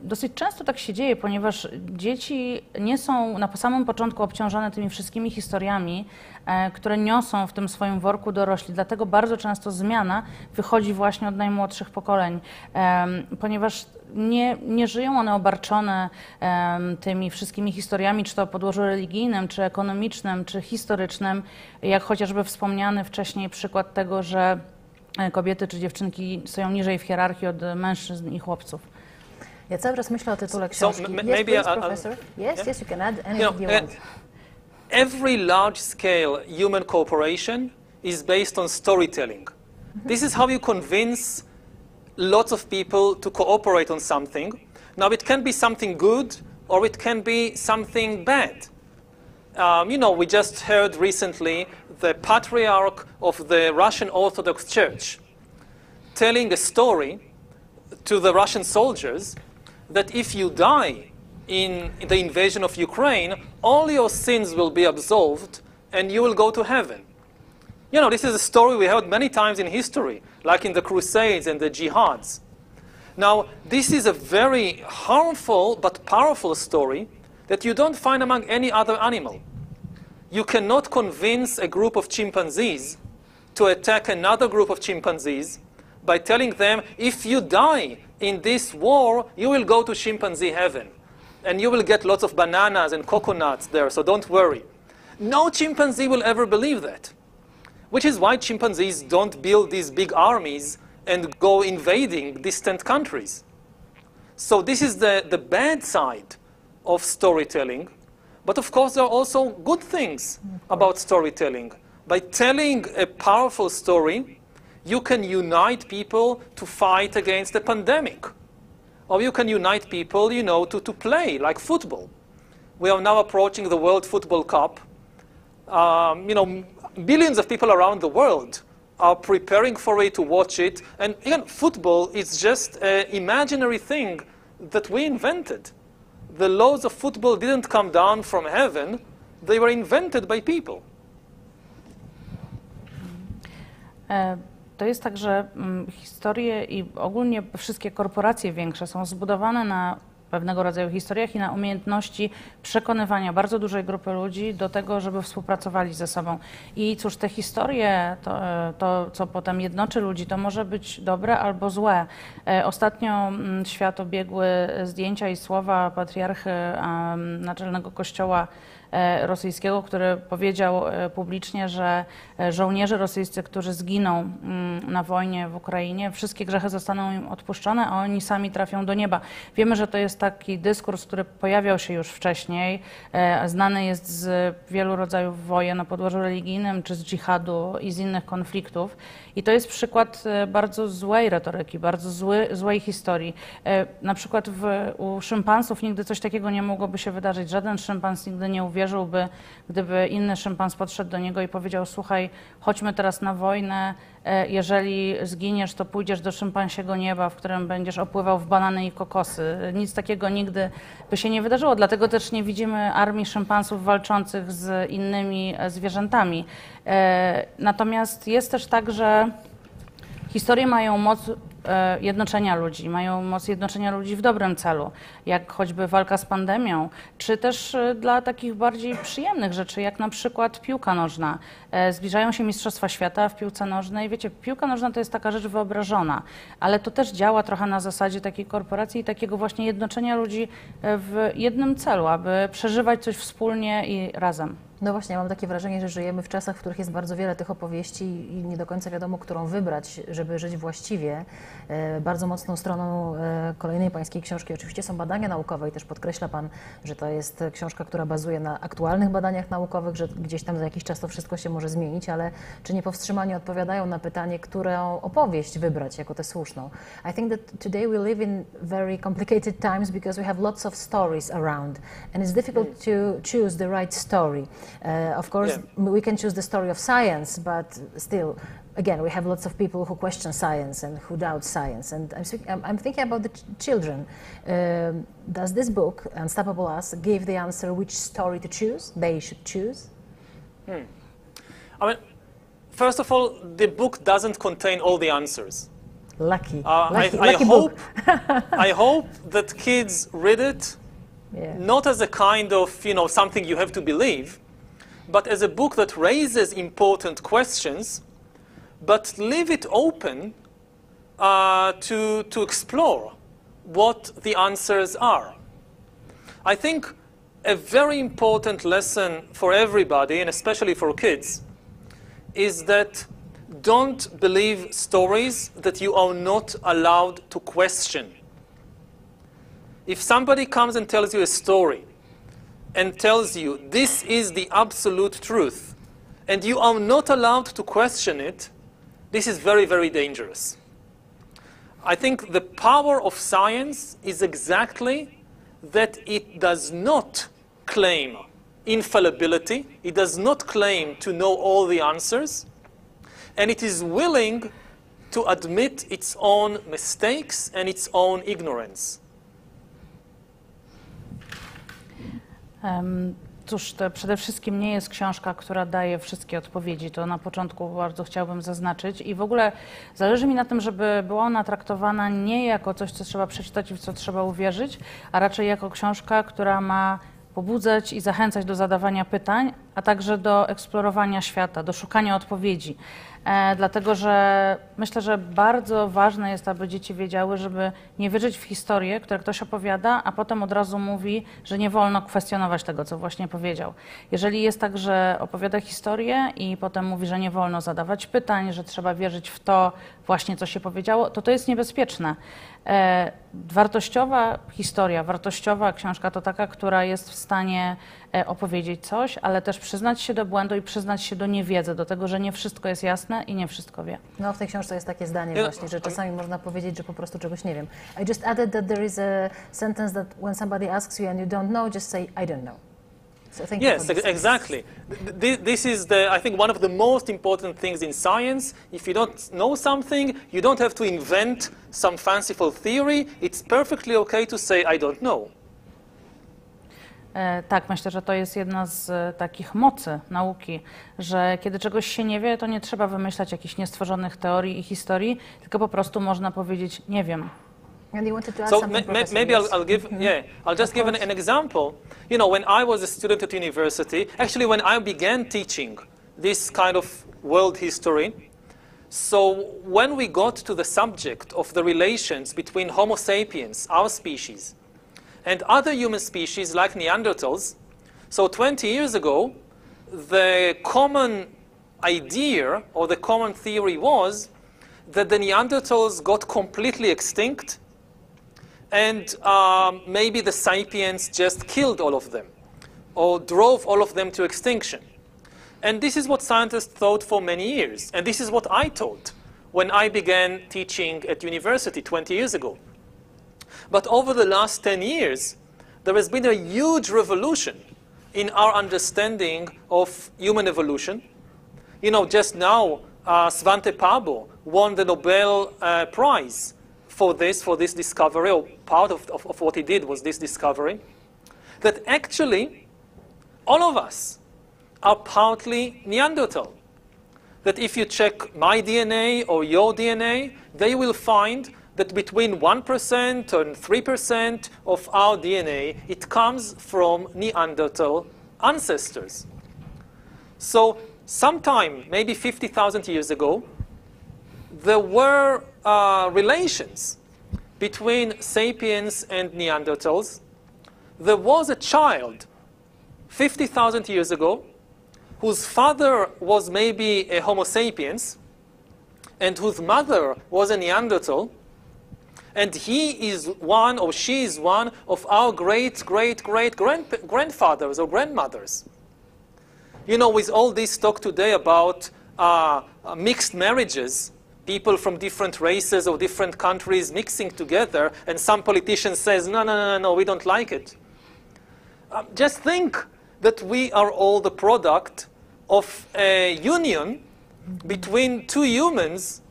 dosyć często tak się dzieje, ponieważ dzieci nie są na samym początku obciążone tymi wszystkimi historiami, które niosą w tym swoim worku dorośli. Dlatego bardzo często zmiana wychodzi właśnie od najmłodszych pokoleń, ponieważ nie żyją one obarczone tymi wszystkimi historiami, czy to o podłożu religijnym, czy ekonomicznym, czy historycznym, jak chociażby wspomniany wcześniej przykład tego, że kobiety czy dziewczynki stoją niżej w hierarchii od mężczyzn i chłopców. Ja cały czas myślę o tytule książki. So Yes, maybe please, professor. Yes, you can add anything you want. Every large-scale human cooperation is based on storytelling. This is how you convince lots of people to cooperate on something. Now, it can be something good, or it can be something bad. You know, we just heard recently the patriarch of the Russian Orthodox Church telling a story to the Russian soldiers that if you die in the invasion of Ukraine, all your sins will be absolved and you will go to heaven. You know, this is a story we heard many times in history, like in the Crusades and the Jihads. Now, this is a very harmful but powerful story that you don't find among any other animal. You cannot convince a group of chimpanzees to attack another group of chimpanzees by telling them, if you die in this war, you will go to chimpanzee heaven. And you will get lots of bananas and coconuts there, so don't worry. No chimpanzee will ever believe that. Which is why chimpanzees don't build these big armies and go invading distant countries. So this is the bad side of storytelling. But of course, there are also good things about storytelling. By telling a powerful story, you can unite people to fight against a pandemic. Or you can unite people, you know, to play, like football. We are now approaching the World Football Cup. You know, billions of people around the world are preparing for it, to watch it. And again, football is just an imaginary thing that we invented. The laws of football didn't come down from heaven. They were invented by people. To jest tak, że historie i ogólnie wszystkie korporacje większe są zbudowane na pewnego rodzaju historiach i na umiejętności przekonywania bardzo dużej grupy ludzi do tego, żeby współpracowali ze sobą. I cóż, te historie, to co potem jednoczy ludzi, to może być dobre albo złe. Ostatnio świat obiegły zdjęcia i słowa patriarchy Naczelnego Kościoła rosyjskiego, który powiedział publicznie, że żołnierze rosyjscy, którzy zginą na wojnie w Ukrainie, wszystkie grzechy zostaną im odpuszczone, a oni sami trafią do nieba. Wiemy, że to jest taki dyskurs, który pojawiał się już wcześniej, znany jest z wielu rodzajów wojen na podłożu religijnym, czy z dżihadu i z innych konfliktów. I to jest przykład bardzo złej retoryki, bardzo złej historii. Na przykład u szympansów nigdy coś takiego nie mogłoby się wydarzyć. Żaden szympans nigdy nie uwierzyłby, gdyby inny szympans podszedł do niego i powiedział: słuchaj, chodźmy teraz na wojnę, jeżeli zginiesz, to pójdziesz do szympansiego nieba, w którym będziesz opływał w banany i kokosy. Nic takiego nigdy by się nie wydarzyło, dlatego też nie widzimy armii szympansów walczących z innymi zwierzętami. Natomiast jest też tak, że historie mają moc jednoczenia ludzi, mają moc jednoczenia ludzi w dobrym celu, jak choćby walka z pandemią, czy też dla takich bardziej przyjemnych rzeczy, jak na przykład piłka nożna. Zbliżają się Mistrzostwa Świata w piłce nożnej. Wiecie, piłka nożna to jest taka rzecz wyobrażona, ale to też działa trochę na zasadzie takiej korporacji i takiego właśnie jednoczenia ludzi w jednym celu, aby przeżywać coś wspólnie i razem. No właśnie, ja mam takie wrażenie, że żyjemy w czasach, w których jest bardzo wiele tych opowieści i nie do końca wiadomo, którą wybrać, żeby żyć właściwie. Bardzo mocną stroną kolejnej pańskiej książki oczywiście są badania naukowe i też podkreśla pan, że to jest książka, która bazuje na aktualnych badaniach naukowych, że gdzieś tam za jakiś czas to wszystko się może zmienić, ale czy Niepowstrzymani odpowiadają na pytanie, którą opowieść wybrać jako tę słuszną? I think that today we live in very complicated times because we have lots of stories around and it's difficult to choose the right story. Of course, we can choose the story of science, but still, again, we have lots of people who question science and who doubt science. And I'm thinking about the children. Does this book, Unstoppable Us, give the answer which story to choose, they should choose? I mean, first of all, the book doesn't contain all the answers. Lucky I hope that kids read it, not as a kind of, you know, something you have to believe, but as a book that raises important questions, but leave it open to explore what the answers are. I think a very important lesson for everybody, and especially for kids, is that don't believe stories that you are not allowed to question. If somebody comes and tells you a story, and tells you this is the absolute truth, and you are not allowed to question it, this is very, very dangerous. I think the power of science is exactly that it does not claim infallibility, it does not claim to know all the answers, and it is willing to admit its own mistakes and its own ignorance. Cóż, to przede wszystkim nie jest książka, która daje wszystkie odpowiedzi. To na początku bardzo chciałbym zaznaczyć. I w ogóle zależy mi na tym, żeby była ona traktowana nie jako coś, co trzeba przeczytać i w co trzeba uwierzyć, a raczej jako książka, która ma pobudzać i zachęcać do zadawania pytań, a także do eksplorowania świata, do szukania odpowiedzi. Dlatego, że myślę, że bardzo ważne jest, aby dzieci wiedziały, żeby nie wierzyć w historię, które ktoś opowiada, a potem od razu mówi, że nie wolno kwestionować tego, co właśnie powiedział. Jeżeli jest tak, że opowiada historię i potem mówi, że nie wolno zadawać pytań, że trzeba wierzyć w to właśnie, co się powiedziało, to jest niebezpieczne. Wartościowa historia, wartościowa książka to taka, która jest w stanie opowiedzieć coś, ale też przyznać się do błędu i przyznać się do niewiedzy, do tego, że nie wszystko jest jasne i nie wszystko wie. No w tej książce jest takie zdanie właśnie, że czasami można powiedzieć, że po prostu czegoś nie wiem. I just added that there is a sentence that when somebody asks you and you don't know, just say I don't know. So thank you Yes, exactly. This is I think one of the most important things in science. If you don't know something, you don't have to invent some fanciful theory. It's perfectly okay to say I don't know. Tak, myślę, że to jest jedna z takich mocy nauki, że kiedy czegoś się nie wie, to nie trzeba wymyślać jakichś niestworzonych teorii i historii, tylko po prostu można powiedzieć nie wiem. And you wanted to add So something, maybe I'll give, I'll just give an example. You know, when I was a student at university, actually when I began teaching this kind of world history, so when we got to the subject of the relations between Homo sapiens, our species, and other human species like Neanderthals, so 20 years ago, the common idea or the common theory was that the Neanderthals got completely extinct and maybe the sapiens just killed all of them or drove all of them to extinction. And this is what scientists thought for many years. And this is what I taught when I began teaching at university 20 years ago. But over the last 10 years, there has been a huge revolution in our understanding of human evolution. You know, just now, Svante Pääbo won the Nobel Prize for this discovery, or part of what he did was this discovery, that actually all of us are partly Neanderthal. That if you check my DNA or your DNA, they will find that between 1% and 3% of our DNA, it comes from Neanderthal ancestors. So sometime, maybe 50,000 years ago, there were relations between sapiens and Neanderthals. There was a child 50,000 years ago whose father was maybe a Homo sapiens and whose mother was a Neanderthal, and he is one or she is one of our grandfathers or grandmothers. You know, with all this talk today about mixed marriages, people from different races or different countries mixing together, and some politician says, no, we don't like it. Just think that we are all the product of a union between two humans,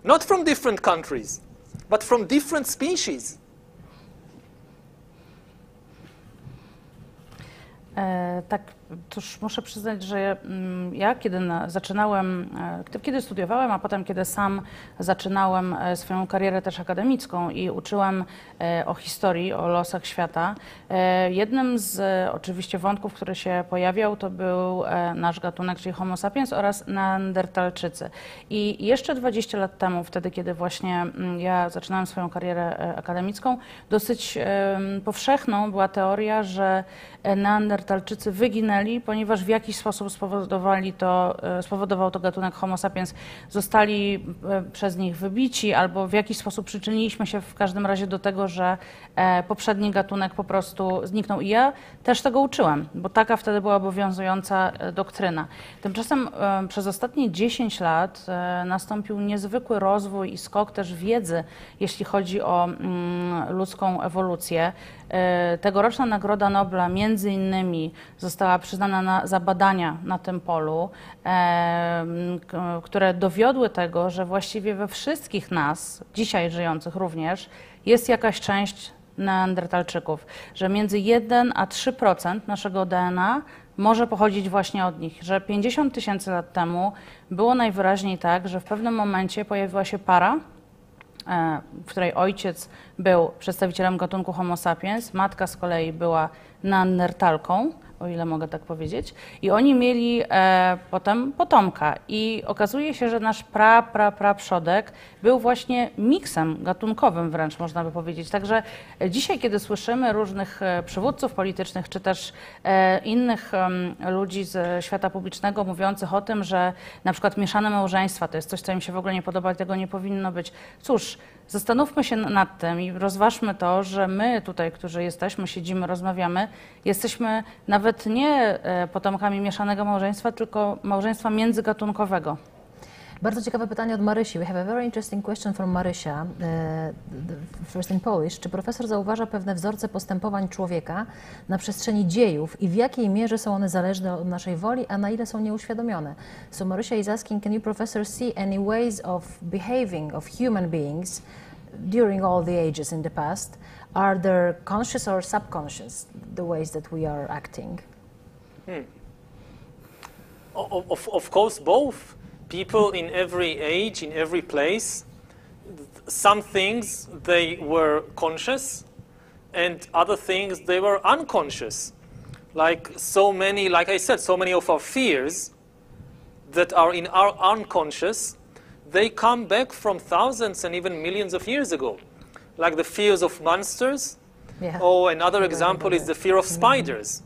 not from different countries, but from different species. Tak, cóż, muszę przyznać, że ja kiedy studiowałem, a potem kiedy sam zaczynałem swoją karierę też akademicką i uczyłem o historii, o losach świata, jednym z oczywiście wątków, który się pojawiał, to był nasz gatunek, czyli Homo sapiens oraz Neandertalczycy. I jeszcze 20 lat temu, wtedy kiedy właśnie ja zaczynałem swoją karierę akademicką, dosyć powszechną była teoria, że Neandertalczycy wyginęli, ponieważ w jakiś sposób spowodował to gatunek Homo sapiens. Zostali przez nich wybici albo w jakiś sposób przyczyniliśmy się w każdym razie do tego, że poprzedni gatunek po prostu zniknął. I ja też tego uczyłem, bo taka wtedy była obowiązująca doktryna. Tymczasem przez ostatnie 10 lat nastąpił niezwykły rozwój i skok też wiedzy, jeśli chodzi o ludzką ewolucję. Tegoroczna Nagroda Nobla między innymi została przyznana za badania na tym polu, które dowiodły tego, że właściwie we wszystkich nas, dzisiaj żyjących również, jest jakaś część Neandertalczyków, że między 1 a 3% naszego DNA może pochodzić właśnie od nich, że 50 000 lat temu było najwyraźniej tak, że w pewnym momencie pojawiła się para, w której ojciec był przedstawicielem gatunku Homo sapiens, matka z kolei była Neandertalką, o ile mogę tak powiedzieć. I oni mieli potem potomka. I okazuje się, że nasz przodek był właśnie miksem gatunkowym wręcz, można by powiedzieć. Także dzisiaj, kiedy słyszymy różnych przywódców politycznych, czy też innych ludzi z świata publicznego mówiących o tym, że na przykład mieszane małżeństwa to jest coś, co im się w ogóle nie podoba i tego nie powinno być. Cóż, zastanówmy się nad tym i rozważmy to, że my tutaj, którzy jesteśmy, siedzimy, rozmawiamy, jesteśmy nawet nie potomkami mieszanego małżeństwa, tylko małżeństwa międzygatunkowego. Bardzo ciekawe pytanie od Marysi. We have a very interesting question from Marysia, first in Polish. Czy profesor zauważa pewne wzorce postępowań człowieka na przestrzeni dziejów i w jakiej mierze są one zależne od naszej woli, a na ile są nieuświadomione? So Marysia is asking, can you professor see any ways of behaving of human beings during all the ages in the past? Are there conscious or subconscious, the ways that we are acting? Of course, both. People in every age, in every place, some things they were conscious and other things they were unconscious. Like so many, like I said, so many of our fears that are in our unconscious, they come back from thousands and even millions of years ago. Like the fears of monsters. Yeah. Oh, another example is the fear of spiders.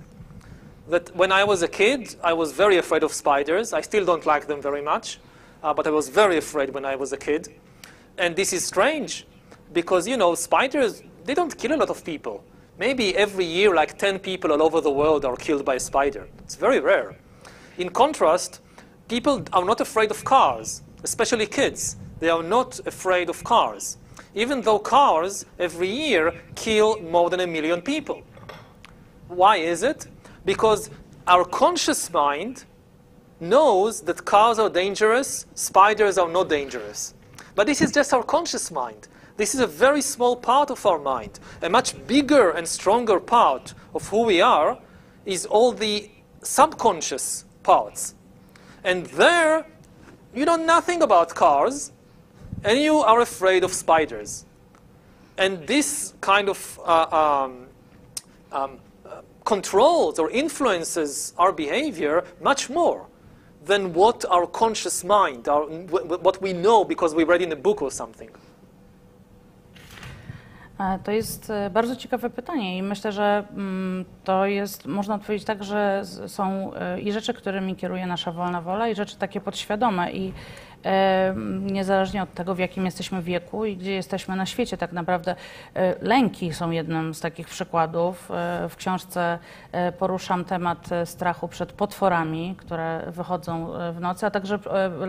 That when I was a kid, I was very afraid of spiders. I still don't like them very much, but I was very afraid when I was a kid. And this is strange, because, you know, spiders, they don't kill a lot of people. Maybe every year, like 10 people all over the world are killed by a spider. It's very rare. In contrast, people are not afraid of cars, especially kids. They are not afraid of cars, even though cars every year kill more than 1 million people. Why is it? Because our conscious mind knows that cars are dangerous, spiders are not dangerous. But this is just our conscious mind. This is a very small part of our mind. A much bigger and stronger part of who we are is all the subconscious parts. And there, you know nothing about cars, and you are afraid of spiders. And this kind of controls or influences our behavior much more than what our conscious mind, what we know because we read in a book or something. To jest bardzo ciekawe pytanie i myślę, że to jest, można odpowiedzieć tak, że są i rzeczy, którymi kieruje nasza wolna wola, i rzeczy takie podświadome i niezależnie od tego, w jakim jesteśmy wieku i gdzie jesteśmy na świecie, tak naprawdę lęki są jednym z takich przykładów. W książce poruszam temat strachu przed potworami, które wychodzą w nocy, a także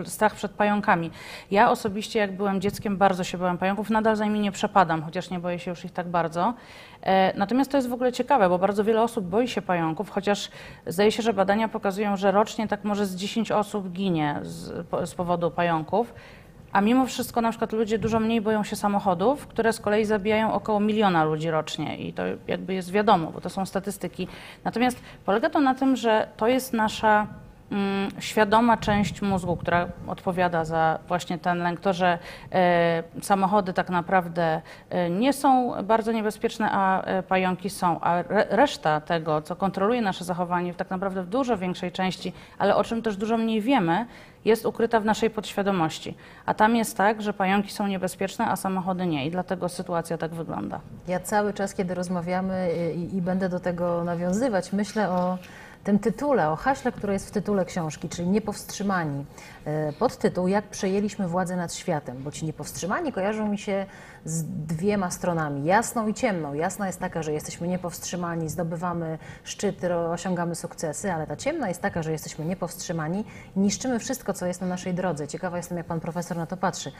strach przed pająkami. Ja osobiście, jak byłem dzieckiem, bardzo się bałem pająków, nadal za nimi nie przepadam, chociaż nie boję się już ich tak bardzo. Natomiast to jest w ogóle ciekawe, bo bardzo wiele osób boi się pająków, chociaż zdaje się, że badania pokazują, że rocznie tak może z 10 osób ginie z powodu pająków, a mimo wszystko na przykład ludzie dużo mniej boją się samochodów, które z kolei zabijają około 1 miliona ludzi rocznie i to jakby jest wiadomo, bo to są statystyki. Natomiast polega to na tym, że to jest nasza świadoma część mózgu, która odpowiada za właśnie ten lęk, to, że samochody tak naprawdę nie są bardzo niebezpieczne, a pająki są, a reszta tego, co kontroluje nasze zachowanie tak naprawdę w dużo większej części, ale o czym też dużo mniej wiemy, jest ukryta w naszej podświadomości. A tam jest tak, że pająki są niebezpieczne, a samochody nie i dlatego sytuacja tak wygląda. Ja cały czas, kiedy rozmawiamy i będę do tego nawiązywać, myślę o tym tytule, o haśle, które jest w tytule książki, czyli Niepowstrzymani. Podtytuł Jak przejęliśmy władzę nad światem, bo ci niepowstrzymani kojarzą mi się z 2 stronami, jasną i ciemną. Jasna jest taka, że jesteśmy niepowstrzymani, zdobywamy szczyty, osiągamy sukcesy, ale ta ciemna jest taka, że jesteśmy niepowstrzymani i niszczymy wszystko, co jest na naszej drodze. Ciekawa jestem, jak pan profesor na to patrzy.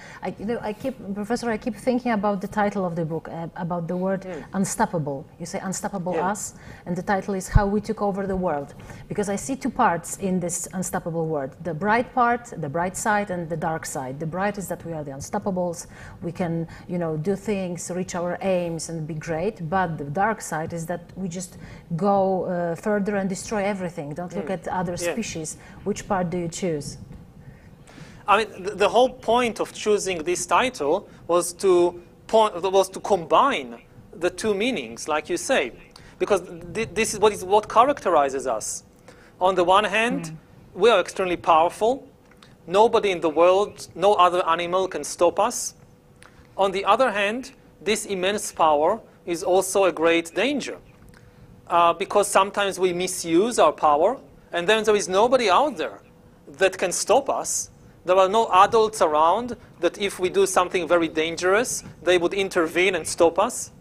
I keep thinking about the title of the book, about the word unstoppable. You say unstoppable us, and the title is How We Took Over the World. Because I see 2 parts in this unstoppable world. The bright part, the bright side, and the dark side. The bright is that we are the unstoppables. We can, do things, reach our aims and be great. But the dark side is that we just go further and destroy everything. Don't look at other species. Which part do you choose? I mean, the whole point of choosing this title was to combine the 2 meanings, like you say. because this is what characterizes us. On the one hand, we are extremely powerful. Nobody in the world, no other animal can stop us. On the other hand, this immense power is also a great danger, because sometimes we misuse our power, and then there is nobody out there that can stop us. There are no adults around that if we do something very dangerous, they would intervene and stop us.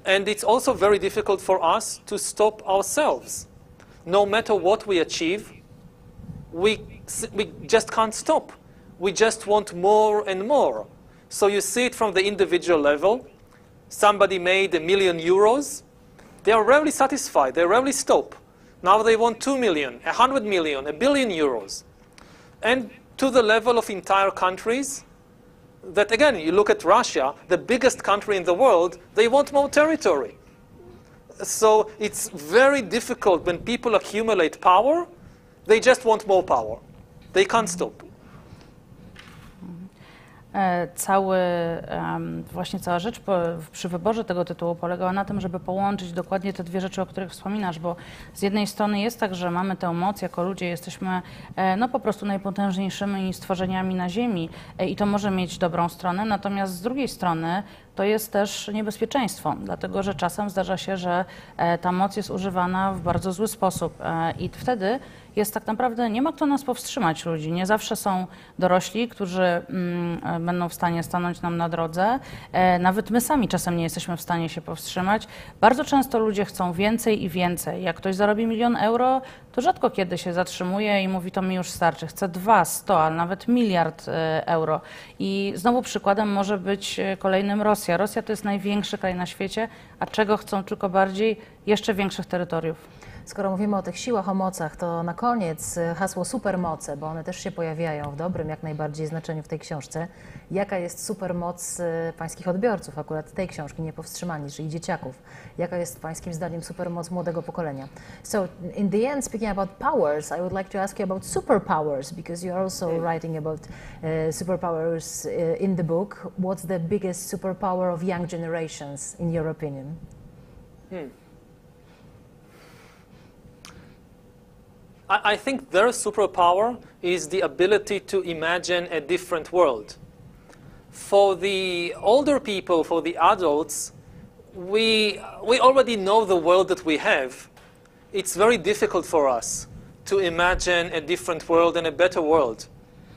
And it's also very difficult for us to stop ourselves. No matter what we achieve, we just can't stop. We just want more and more. So you see it from the individual level. Somebody made €1 million. They are rarely satisfied. They rarely stop. Now they want 2 million, 100 million, €1 billion. And to the level of entire countries, that again, you look at Russia, the biggest country in the world, they want more territory. So it's very difficult when people accumulate power, they just want more power. They can't stop. Właśnie cała rzecz przy wyborze tego tytułu polegała na tym, żeby połączyć dokładnie te dwie rzeczy, o których wspominasz, bo z jednej strony jest tak, że mamy tę moc jako ludzie, jesteśmy no po prostu najpotężniejszymi stworzeniami na ziemi i to może mieć dobrą stronę, natomiast z drugiej strony to jest też niebezpieczeństwo, dlatego że czasem zdarza się, że ta moc jest używana w bardzo zły sposób i wtedy jest tak naprawdę, nie ma kto nas powstrzymać, ludzi. Nie zawsze są dorośli, którzy będą w stanie stanąć nam na drodze. Nawet my sami czasem nie jesteśmy w stanie się powstrzymać. Bardzo często ludzie chcą więcej i więcej. Jak ktoś zarobi €1 milion, to rzadko kiedy się zatrzymuje i mówi, to mi już starczy. Chcę 2, 100, ale nawet €1 miliard. I znowu przykładem może być kolejnym Rosja. Rosja to jest największy kraj na świecie, a czego chcą tylko bardziej? Jeszcze większych terytoriów. Skoro mówimy o tych siłach, o mocach, to na koniec hasło supermoce, bo one też się pojawiają w dobrym jak najbardziej znaczeniu w tej książce. Jaka jest supermoc pańskich odbiorców, akurat tej książki, Niepowstrzymani, czyli dzieciaków? Jaka jest pańskim zdaniem supermoc młodego pokolenia? So, in the end, speaking about powers, I would like to ask you about superpowers, because you're also writing about superpowers in the book. What's the biggest superpower of young generations, in your opinion? I think their superpower is the ability to imagine a different world. For the older people, for the adults, we already know the world that we have. It's very difficult for us to imagine a different world and a better world.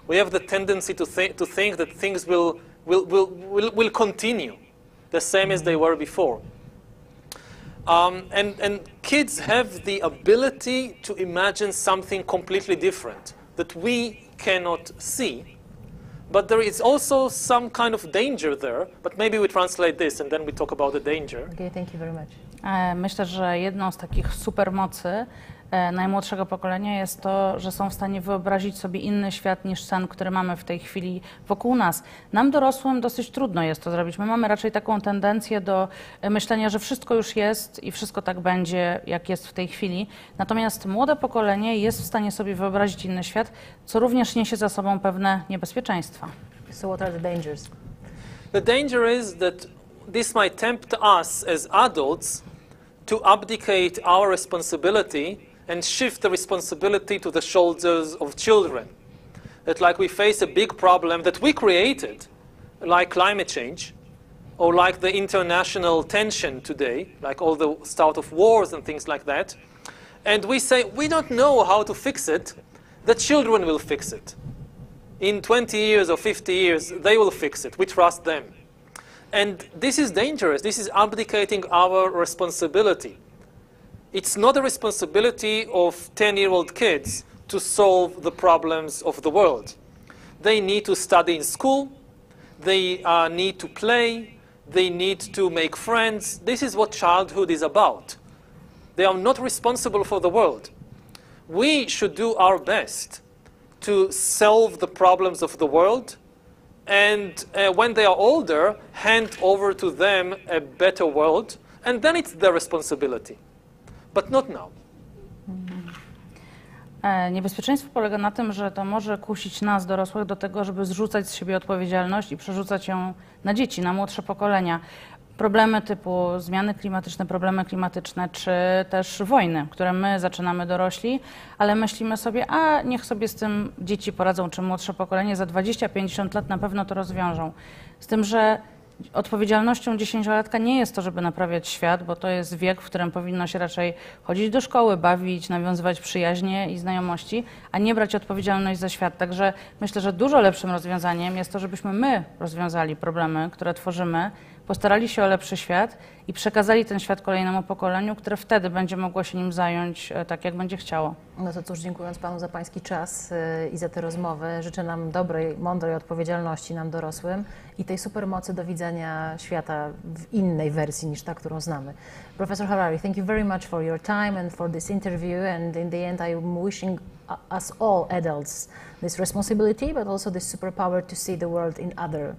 We have the tendency to think that things will continue the same as they were before. And kids have the ability to imagine something completely different that we cannot see. But there is also some kind of danger there. But maybe we translate this and then we talk about the danger. Okay, thank you very much. Myślę, że jedną z takich supermocy najmłodszego pokolenia jest to, że są w stanie wyobrazić sobie inny świat niż ten, który mamy w tej chwili wokół nas. Nam dorosłym dosyć trudno jest to zrobić. My mamy raczej taką tendencję do myślenia, że wszystko już jest i wszystko tak będzie, jak jest w tej chwili. Natomiast młode pokolenie jest w stanie sobie wyobrazić inny świat, co również niesie za sobą pewne niebezpieczeństwa. So what are the dangers? The danger is that this might tempt us as adults to abdicate our responsibility and shift the responsibility to the shoulders of children. That like we face a big problem that we created, like climate change, or like the international tension today, like all the start of wars and things like that, and we say, we don't know how to fix it, the children will fix it. In 20 years or 50 years, they will fix it. We trust them. And this is dangerous. This is abdicating our responsibility. It's not a responsibility of 10-year-old kids to solve the problems of the world. They need to study in school. They need to play. They need to make friends. This is what childhood is about. They are not responsible for the world. We should do our best to solve the problems of the world, and when they are older, hand over to them a better world, and then it's their responsibility. But not now. Niebezpieczeństwo polega na tym, że to może kusić nas, dorosłych, do tego, żeby zrzucać z siebie odpowiedzialność i przerzucać ją na dzieci, na młodsze pokolenia. problemy typu zmiany klimatyczne, problemy klimatyczne, czy też wojny, które my zaczynamy dorośli, ale myślimy sobie, a niech sobie z tym dzieci poradzą, czy młodsze pokolenie za 20-50 lat na pewno to rozwiążą. Z tym, że odpowiedzialnością 10-latka nie jest to, żeby naprawiać świat, bo to jest wiek, w którym powinno się raczej chodzić do szkoły, bawić, nawiązywać przyjaźnie i znajomości, a nie brać odpowiedzialność za świat. Także myślę, że dużo lepszym rozwiązaniem jest to, żebyśmy my rozwiązali problemy, które tworzymy, postarali się o lepszy świat i przekazali ten świat kolejnemu pokoleniu, które wtedy będzie mogło się nim zająć tak, jak będzie chciało. No to cóż, dziękując Panu za Pański czas i za tę rozmowę, życzę nam dobrej, mądrej odpowiedzialności, nam dorosłym i tej supermocy do widzenia świata w innej wersji niż ta, którą znamy. Professor Harari, thank you very much for your time and for this interview, and in the end I'm wishing us all adults this responsibility, but also this superpower to see the world in other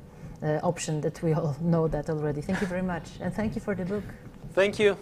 option that we all know that already. Thank you very much, and thank you for the book. Thank you.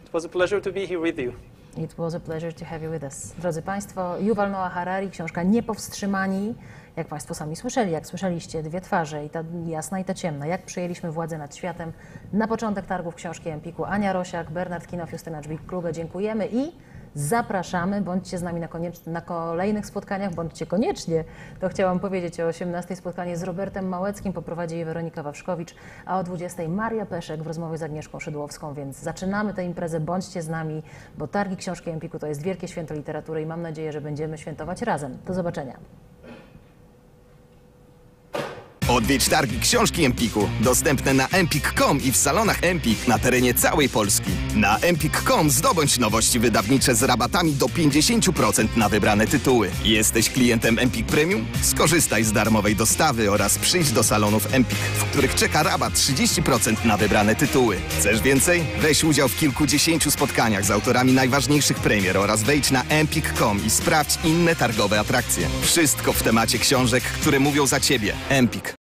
It was a pleasure to be here with you. It was a pleasure to have you with us. Drodzy Państwo, Yuval Noah Harari, książka Niepowstrzymani. Jak Państwo sami słyszeli, jak słyszeliście, dwie twarze, i ta jasna i ta ciemna. Jak przejęliśmy władzę nad światem. Na początek targów książki Empiku Ania Rosiak, Bernard Kinow, Justyna Dżbik-Kluge. Dziękujemy i zapraszamy. Bądźcie z nami na kolejnych spotkaniach, bądźcie koniecznie. To chciałam powiedzieć o 18:00 spotkanie z Robertem Małeckim, poprowadzi je Weronika Wawrzkowicz, a o 20:00 Maria Peszek w rozmowie z Agnieszką Szydłowską, więc zaczynamy tę imprezę, bądźcie z nami, bo targi książki Empiku to jest wielkie święto literatury i mam nadzieję, że będziemy świętować razem. Do zobaczenia. Odwiedź targi książki Empiku, dostępne na empik.com i w salonach Empik na terenie całej Polski. Na empik.com zdobądź nowości wydawnicze z rabatami do 50% na wybrane tytuły. Jesteś klientem Empik Premium? Skorzystaj z darmowej dostawy oraz przyjdź do salonów Empik, w których czeka rabat 30% na wybrane tytuły. Chcesz więcej? Weź udział w kilkudziesięciu spotkaniach z autorami najważniejszych premier oraz wejdź na empik.com i sprawdź inne targowe atrakcje. Wszystko w temacie książek, które mówią za Ciebie. Empik.